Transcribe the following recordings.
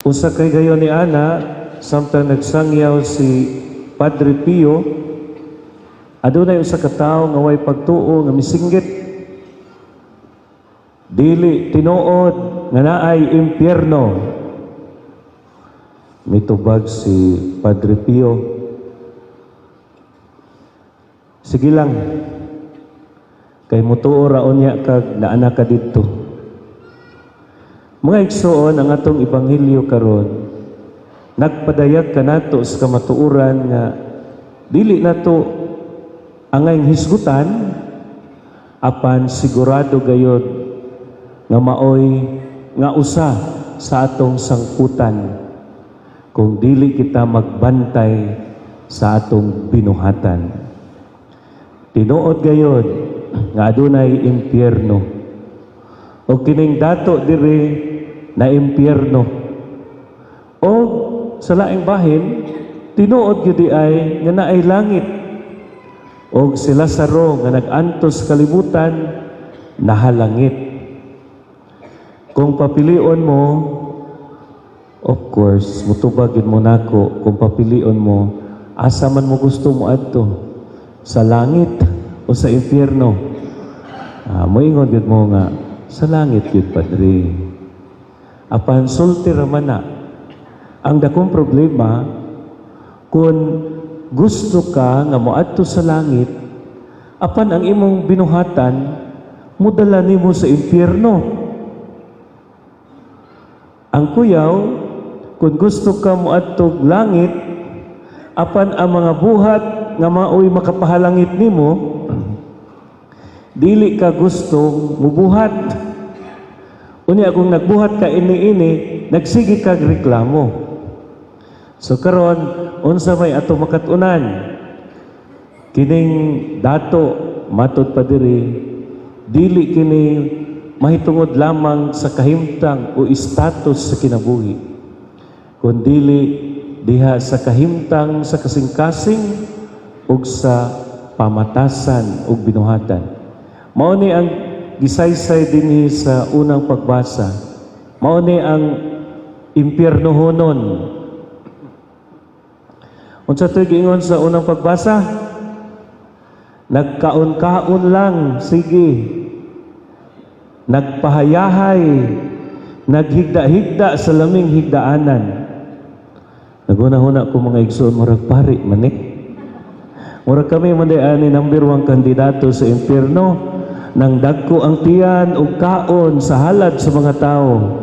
Usa kay gayon ni ana, samtang nagsangyaw si Padre Pio, adunay usa ka tawo nga way pagtuo nga misinggit. Dili tinuod nga naay impyerno. Mitubag si Padre Pio, sige lang, kay mutuo raon niya kag naana ka didto. Mga igsoon, ang atong ebanghelyo karon nagpadayag kanato sa kamatuoran nga dili nato angay hisgutan apan sigurado gayud nga maoy nga usa sa atong sangputan kung dili kita magbantay sa atong binuhatan. Tinuod gayud nga adunay impyerno o kining dato diri na impyerno o sa laing bahin tinuod gyud ay nga naay langit o si Lazaro nga nag-antos kalibutan nahalangit. Kung papilion mo, of course mutubag gyud mo nako, kung papilion mo asa man mo gusto mo adto, sa langit o sa impyerno. Moingon gyud mo nga sa langit gyud, Padre. Apan sulti raman na. Ang dakong problema, kung gusto ka nga moadto sa langit, apan ang imong binuhatan, mudala nimo sa impyerno. Ang kuyaw, kung gusto ka moadto langit, apan ang mga buhat nga maoy makapahalangit nimo, dili ka gusto mubuhat. Unya kung nagbuhat ka ini-ini, nagsigi kag reklamo. So karon, unsa may ato makatunan? Kining dato matud pa diri, dili kini mahitungod lamang sa kahimtang o status sa kinabuhi, kundi diha sa kahimtang sa kasing-kasing ug sa pamatasan ug binuhatan. Mao ni ang gisaysay dinhi sa unang pagbasa. Mao ni ang impyernohonon. Unsa toy giingon sa unang pagbasa? Nagkaon-kaon lang, sige. Nagpahayahay, naghigda-higda sa laming higdaanan. Naguna-huna ko mga igsoon, murag pari manik. Murag kami ani number 1 kandidato sa impyerno. Nang dagko ang tiyan o kaon sa halad sa mga tao.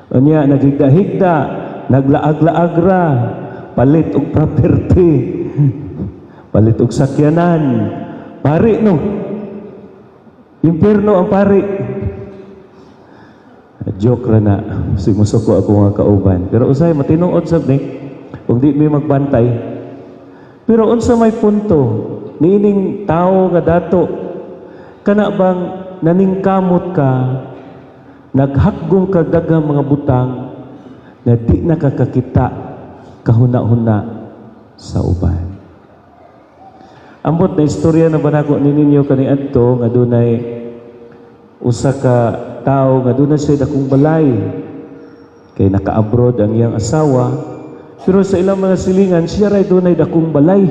Unya, naghigda-higda, naglaag-laag ra, palit og property, palit og sakyanan. Pari, no? Impyerno ang pari. Joke ra na. Simusuko ako nga kauban. Pero usay, matinuod sab ni, kung di may magbantay. Pero unsa may punto, niining tao nga dato, kana bang naningkamot ka, naghakgong ka daghang mga butang na di nakakakita kahuna-huna sa uban. Ambot na istorya na banago ninyo kaniadto nga dunay usa ka tawo nga dunay siya dakong balay kay naka-abroad ang iyang asawa, pero sa ilang mga silingan siya ray dunay dakong balay.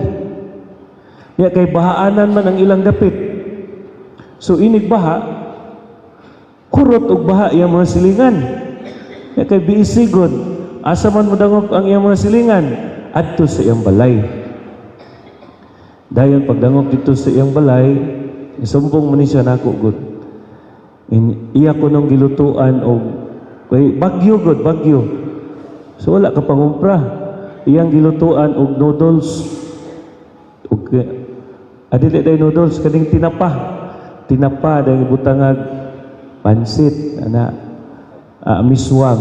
Niya kay bahaanan man ang ilang dapit. So inig baha, kurot og baha iyang mga silingan. Ya kay biisigon, asa man modangop ang iyang mga silingan adto sa iyang balay. Dayon pagdangop dito sa iyang balay, isumbong man siya nako gud. Iya ko nung gilutuan og kay bagyo gud, bagyo. So wala ka pangumpra. Iyang gilutuan og noodles. Og adili day noodles kaning tinapa dahil butangag pansit ana miswa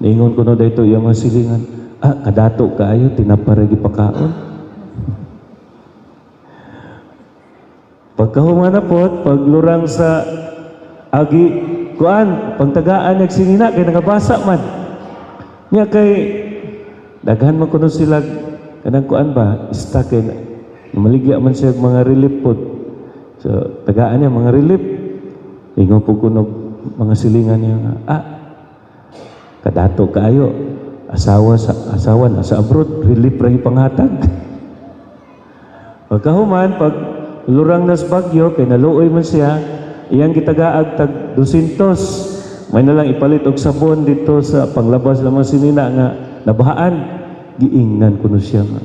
niingon ko no dayto yung mga silingan, kadato kaayo tinapa ra gipakaon. Pagkahuman na pot paglurang sa agi kuan pagtagaan nagsinina kay nagabasa man niya kay daghan man kuno sila kanang kuan ba ista kay maligya man siya mga relief pod. So, tagaan niya, mga relief. Ingo po kunog mga silingan niya nga, Kadato kaayo, asawa na sa abroad, relief ra yung panghatag. Pagkahuman, pag lurang nas bagyo, kay naluoy man siya, iyang gitagaag tag 200. May nalang ipalit og sabon dito sa panglabas lamang sinina nga nabahaan. Giingnan ko siya nga.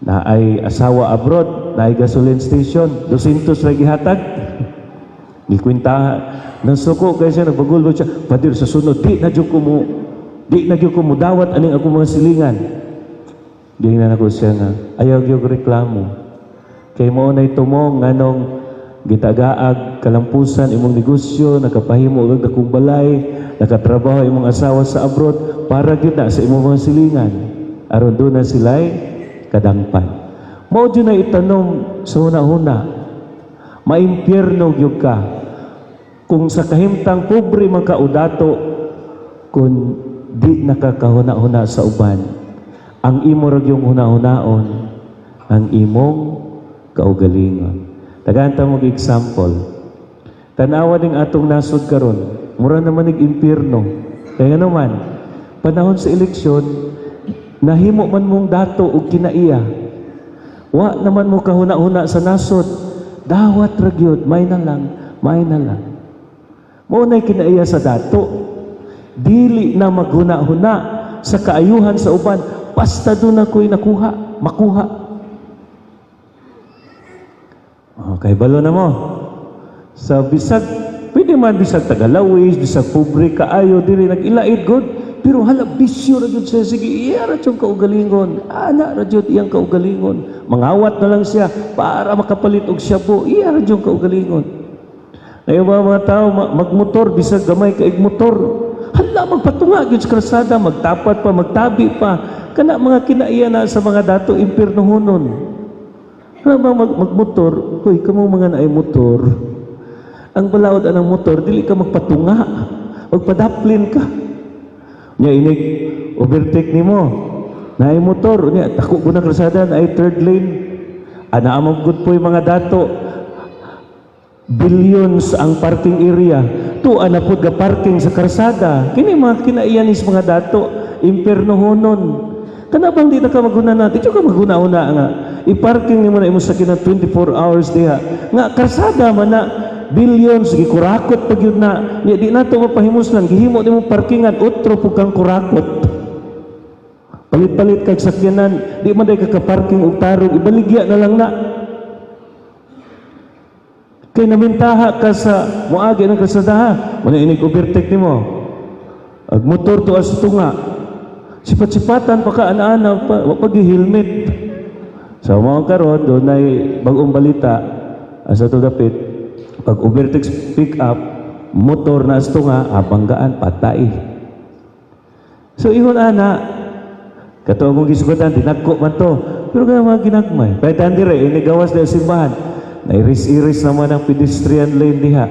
Na ay asawa abroad, na ay gasoline station, 200 ra gihatag. Gikwintahan. Nasuko kay siya, nagbagulbo siya, Padir, sa sunod, di na dyan ko mo dawat aning ako mga silingan. Giingnan ako siya nga, ayaw yung reklamo. Kay mo na itumong, nganong gitagaag, kalampusan, imong negosyo, nakapahimo og dakong balay, nakatrabaho imong asawa sa abroad, para gyud na sa imong mga silingan. Aron doon na sila'y kadangpan. Mao dyan na itanong sa una-una, maimpyerno gyud ka, kung sa kahimtang pobre man ka o dato, kung di nakakahuna-huna sa uban, ang imo ra yung huna-hunaon, ang imong kaugalingon. Tagaanta mo example. Tanawa ding atong nasod karon, mura naman ig impyerno. Kaya naman, panahon sa eleksyon, nahimo man mong dato og kinaiya. Wa naman mo kahuna-huna sa nasod, dawat ra gyud, may na lang. Mao nay kinaiya sa dato. Dili na maghuna-huna sa kaayuhan sa uban, basta doon ako'y makuha. Okay, balo na mo. Sa bisag, pwede man bisag tagalawis, bisag pobre kaayo, dili nag-ilait god, pero hala bisyo ra jud siya, sige, iya ra jud kaugalingon, ana ra jud iyang kaugalingon, mangawat na lang siya para makapalit og shabu, iya ra jud kaugalingon. Ngayon mga tao, magmotor, bisag gamay kaig motor, hala magpatunga gyud sa kalsada, magtapat pa, magtabi pa, kana mga kinaiya na sa mga dato impiernohonon. Habang magmotor, hoy, kamo mga naay motor, ang balaod anang motor, dili ka magpatunga, magpadaplin ka. Nya inig, overtake ni mo, naay motor, nya, tako ko na kalsada, naay third lane, anaamang good po yung mga dato, billions ang parking area, tuan na po ga parking sa kalsada, kini mga kinaiyanis mga dato, impiernohonon. Kanabang di na ka maghuna natin, di ka maghuna-una nga. I-parking ni mo na imo sa kinang 24 hours diha. Nga, karsada man na, billions, gikurakot pag yun na. Di na ito mapahimus lang, gihimo ni mo parkingan, otro po kang kurakot. Palit-palit kag sakyanan, di man day kakaparking og tarong, ibaligya na lang na. Kay namintaha ka sa muagi ng kalsadaha, muna inig-overtake ni mo. Ag motor to as tunga. Sipat-sipatan pa ka, ana-ana, pag-helmet. So, mga karon, doon ay bagong balita, asa to dapit, pag overtake pick up, motor na asto nga, banggaan, patay. So, ihon ana, kato mong gisugutan, dinagko man to, pero kaya mga ginagmay. Kahit hindi rin, inigawas na simbahan, nairis-iris naman ang pedestrian lane diha.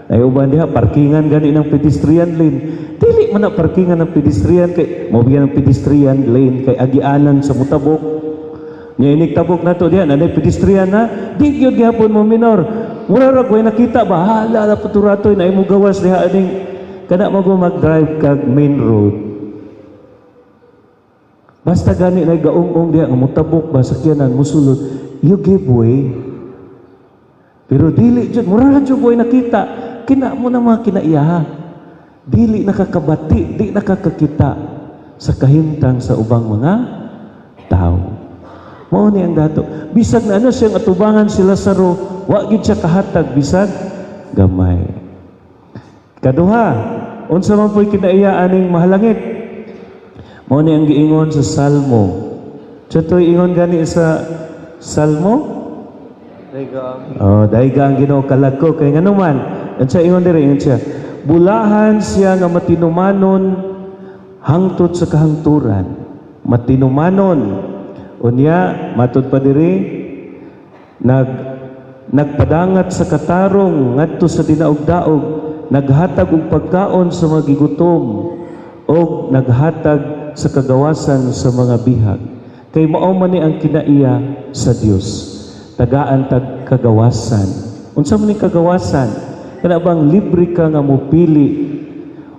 Naiuban diha, parkingan gani ng pedestrian lane. Dili man na parkingan ng pedestrian kay mobigyan ng pedestrian lane kay agianan sa mutabok. Nya inig tabok na to diyan, anay pedestrian na, di gyud gyapon mo minor. Mura ra koy nakita ba hala na puturatoy na imo gawas diha aning kada mo mag-drive kag main road. Basta gani na gaong-ong diha nga mutabok ba sakyanan musulod, you give way. Pero dili jud mura ra jud koy nakita. Kina mo na mga kinaiya. Dili nakakabati, di nakakakita sa kahimtang sa ubang mga tao. Mao ni ang dato. Bisag na ano siyang atubangan si Lazaro, wa gyud siya kahatag bisag gamay. Kaduha, unsa man po'y kinaiya aning mahalangit? Mao ni ang giingon sa Salmo. Chatoy ingon gani sa Salmo? Daiga ang Ginoo kalagko kay nganuman. At siya ingon diri ingon siya, bulahan siya nga matinumanon hangtod sa kahangturan. Matinumanon. Unya matud pa diri nagpadangat sa katarong ngadto sa dinaog-daog, naghatag og pagkaon sa mga gigutom og naghatag sa kagawasan sa mga bihag. Kay mao man ni ang kinaiya sa Dios. Tagaan tag kagawasan. Unsa man ni kagawasan? Kana bang libre ka nga mopili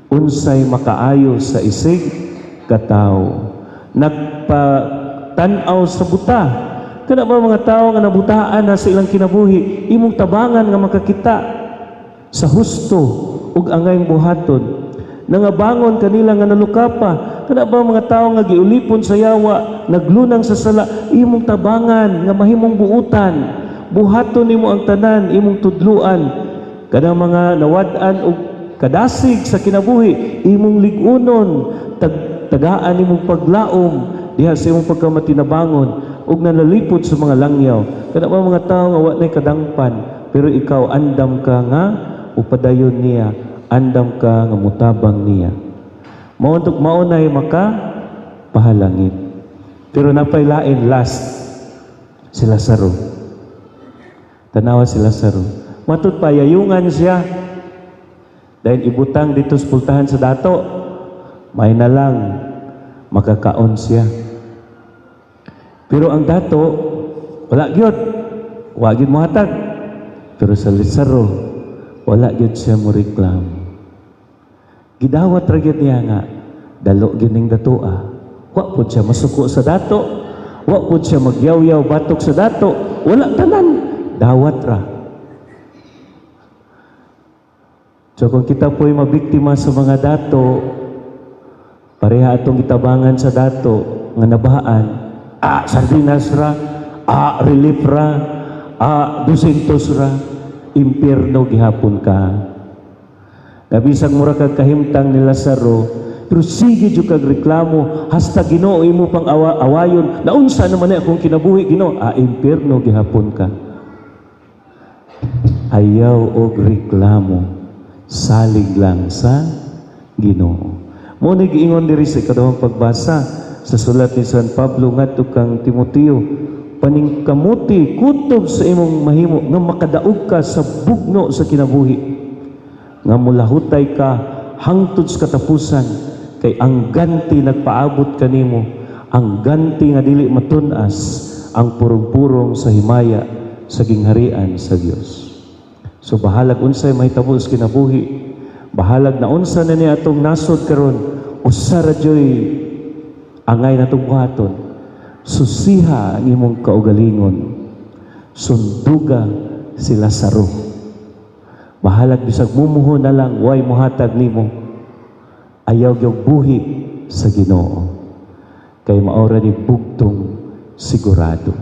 unsay makaayo sa isig katawo. Nagpatanaw sa buta. Kana ba mga tao nga nabutaan na sa ilang kinabuhi, imong tabangan nga makakita sa husto ug angay buhaton. Nangabangon kanila nga nalukapa. Kana ba mga tao nga giulipon sa yawa, naglunang sa sala, imong tabangan nga mahimong buutan. Buhaton nimo ang tanan, imong tudluan. Kana mga nawad-an og kadasig sa kinabuhi, imong ligunon, tagaan imong paglaom diha sa imong pagkamatinabangon ug nalalipod sa mga langyaw. Kana ba mga tao nga wa nay kadangpan, pero ikaw andam ka nga upadayon niya, andam ka nga mutabang niya. Maunay maka pahalangit. Pero napailain last si Lazaro. Tanawa si Lazaro. Matut pa yayungan siya. Dahil ibutang dito sa pultahan sa dato, may na lang makakaon siya. Pero ang dato, wala gyud. Wa gyud mohatag. Pero sa Lazaro, wala gyud siya mo reklamo. Gidawat ra gyud niya nga dalo gining datoa. Wa pud siya masuko sa dato. Wa pud siya magyaw-yaw batok sa dato. Wala tanan, dawat ra. So kung kita po'y mabiktima sa mga dato, pareha atong itabangan sa dato nga nabahaan, sardinas ra, relief ra, 200 ra, impierno gihapon ka. Nabisag mura kag kahimtang ni Lazaro, pero sige jud kag reklamo, hasta Ginoo imo pang awayon, naunsa naman akong kinabuhi Ginoo, impierno gihapon ka. Ayaw og reklamo, salig lang sa Ginoo. Mo ni giingon diri sa kadawang pagbasa sa sulat ni San Pablo ngadto kang Timoteo, paningkamuti kutob sa imong mahimo nga makadaog ka sa bugno sa kinabuhi, nga mulahutay ka hangtod sa katapusan, kay ang ganti nagpaabot kanimo, ang ganti nga dili matunas, ang purong-purong sa himaya sa gingharian sa Dios. So bahalag unsay mahitabo sa kinabuhi, bahalag na unsa na niya atong nasod karon, usa ra joy angay natong buhaton. Susiha ang imong kaugalingon, sunduga si Lazaro. Bahalag bisag mumuho na lang, way mohatag nimo, ayaw gyud buhi sa Ginoo, kay maora ni bugtong sigurado.